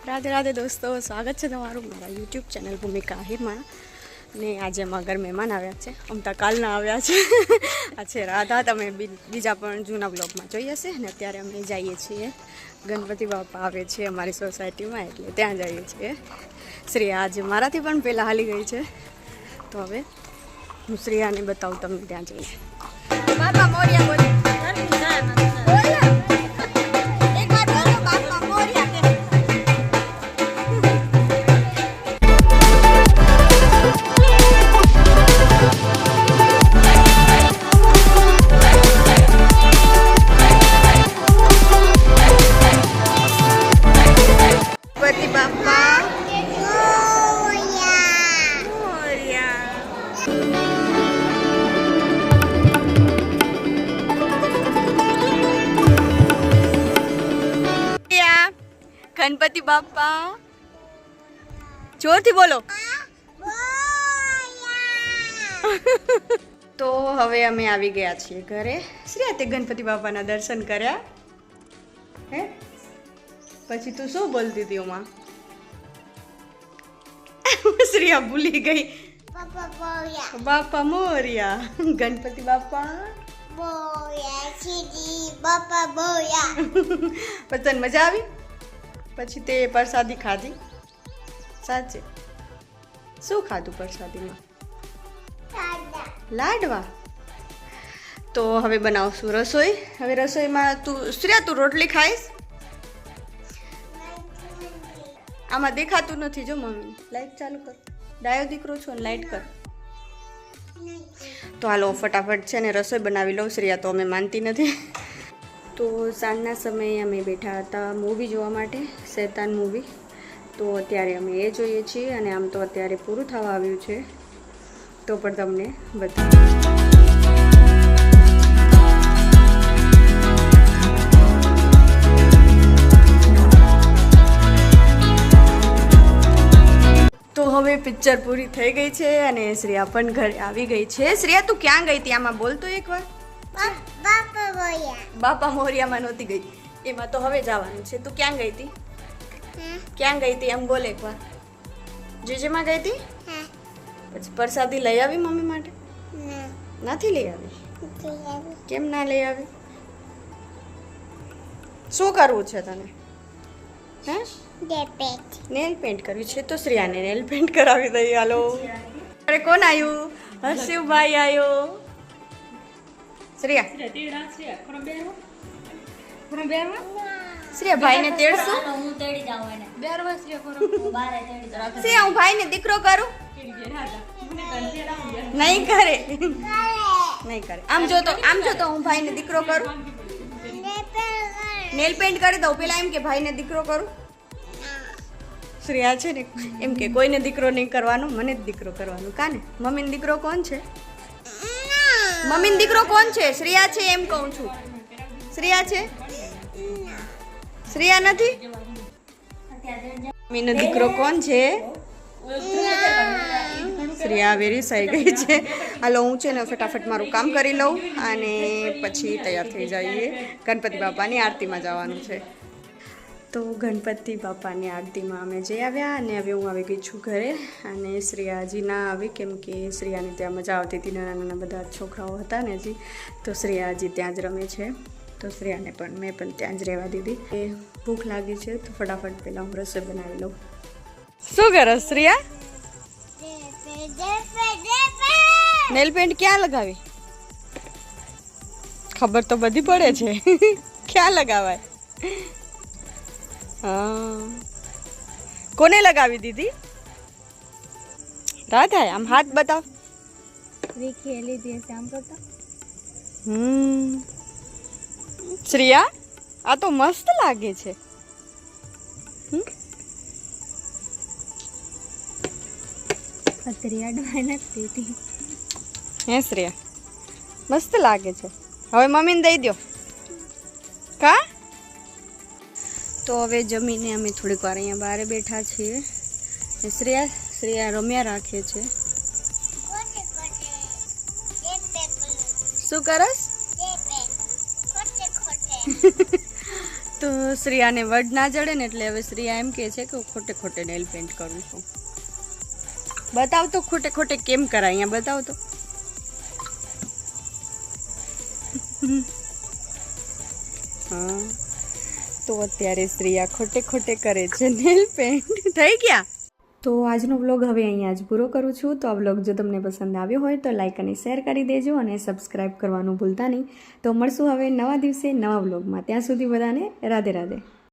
राधे राधे दोस्तों, स्वागत है તમારું મારા YouTube ચેનલ ભૂમિકા આહિરમાં। ને આજે અમારા ઘર મહેમાન આવ્યા છે। અમતા કાલના આવ્યા છે। આ છે રાધા, તમે બીજા પણ જૂના બ્લોગમાં જોઈ હશે ને। અત્યારે અમે જઈએ છીએ ગણપતિ બાપા આવે છે અમારી સોસાયટીમાં, એટલે ત્યાં જઈએ છીએ। શ્રેયા આજે મારાથી પણ પહેલાં હાલી ગઈ છે, તો હવે હું શ્રેયાને બતાવું તમને ત્યાં જઈને। બાપા મોરિયા બોલે गणपति बापा जोर थी बोलो। तो हवे अमे आवी गया छीए घरे। श्रेया ते गणपति बापा ना दर्शन कर्या हे पछी तू शू बोलती थी उमा? श्रेया भूली गई। बापा मोरिया गणपति बापा बापा बोया। पतन मजा आवी? પછી તે પ્રસાદી ખાધી? સાચે શું ખાધું પ્રસાદીમાં? લાડવા। તો હવે બનાવશું રસોઈ। હવે રસોઈમાં તું શ્રેયા તું રોટલી ખાઈશ? આમાં દેખાતું નથી જો મમ્મી। લાઈટ ચાલુ કર, ડાયો દીકરો છો ને લાઈટ કર। તો હાલો ફટાફટ છે ને રસોઈ બનાવી લઉં। શ્રેયા તો અમે માનતી નથી। તો સાંજના સમયે અમે બેઠા હતા મૂવી જોવા માટે, શૈતાન મૂવી। તો અત્યારે અમે એ જોઈએ છીએ અને આમ તો અત્યારે પૂરું થવા આવ્યું છે, તો પણ તમને બતાવું। તો હવે પિક્ચર પૂરી થઈ ગઈ છે અને શ્રેયા પણ ઘરે આવી ગઈ છે। શ્રેયા તું ક્યાં ગઈ હતી આમાં બોલ તો એકવાર। बापा मोरिया में नहोती गई, एमां तो हवे जवानुं छे। तू क्यां गई थी? क्यां गई थी एम बोल एक बार। जीजे में गई थी? पछी प्रसादी लई आवी मम्मी माटे? नथी लई आवी? केम ना लई आवी? शुं करवुं छे तने? हैं? नेल पेंट करवी छे तो श्रेयाने नेल पेंट करावी दઈએ। हालो अरे कोण आयु? हर्षिव भाई आयो। श्रेया श्रेया भाई ने तेड़सो? श्रेया हूँ भाई ने दीकरो करूं? नहीं करे, नहीं करे। आम जो तो हूँ भाई ने दीकरो करूं? नेल पेंट कर दो पेला एम के भाई ने दीकरो करूं? श्रेया छे ने एम के कोई ने दीकरो नहीं करवानो, मने ज दीकरो करवानो। काने मम्मी ने दीकरो कोण छे? मम्मी दीकरो कोण छे? श्रेया छे एम कहूं छू। श्रेया छे? श्रेया नथी? मम्मी नो दीकरो कोण छे? श्रेया वेरी सही गई छे। हालो हूँ छे ने फटाफट मारू काम करी लऊं अने पछी तैयार थई जाईए। गणपति बापानी आरतीमां जवानुं छे। तो गणपति बापानी आरतीमां अमे जई आव्या अने हवे हूँ आवी गई छुं घरे। अने श्रेया हजी ना आवी केम के श्रेयाने त्यां मजा आवती हती, नाना नाना बधा छोकराओ हता ने हजी, तो श्रेया हजी त्यां ज रमे छे। तो श्रेयाने पण मैं पण त्यां ज रहेवा दीधी। ए भूख लागी छे तो फटाफट पहेला हूँ रसोई बनावी लऊं। शुं करस श्रेया? नेल पेंट क्या लगावी? खबर तो बधी पड़े छे। क्या लगावाय? हाँ कोने लगावी दीदी? राधा आम हाथ बताओ। देखिए लीजिए शाम करता। श्रेया आ तो मस्त लागे छे। पतरी अडवाय नथी थी। हे श्रेया मस्त लागे छे। हवे मम्मी ने दई दो का? तो हवे जमीने अमे थोड़ीक वार अहींया बारे बैठा छीए। श्रेया रम्या राखे छे। શું કરસ? તો શ્રેયાને વડ ના જડે ને એટલે હવે શ્રેયા એમ કહે છે કે હું ખોટે ખોટે નેલ પેન્ટ કરું છું. બતાવ તો ખોટે ખોટે કેમ કરાય, અહીંયા બતાવ તો. હા, તો અત્યારે શ્રેયા ખોટે ખોટે કરે છે નેલ પેન્ટ. થઈ ગયા. તો આજનો વ્લોગ હવે અહીંયા જ પૂરો કરું છું. તો આ વ્લોગ જો તમને પસંદ આવ્યો હોય તો લાઈક અને શેર કરી દેજો અને સબસ્ક્રાઈબ કરવાનું ભૂલતા નહીં. તો મળશું હવે નવા દિવસે નવા વ્લોગમાં. ત્યાં સુધી બધાને રાધે રાધે.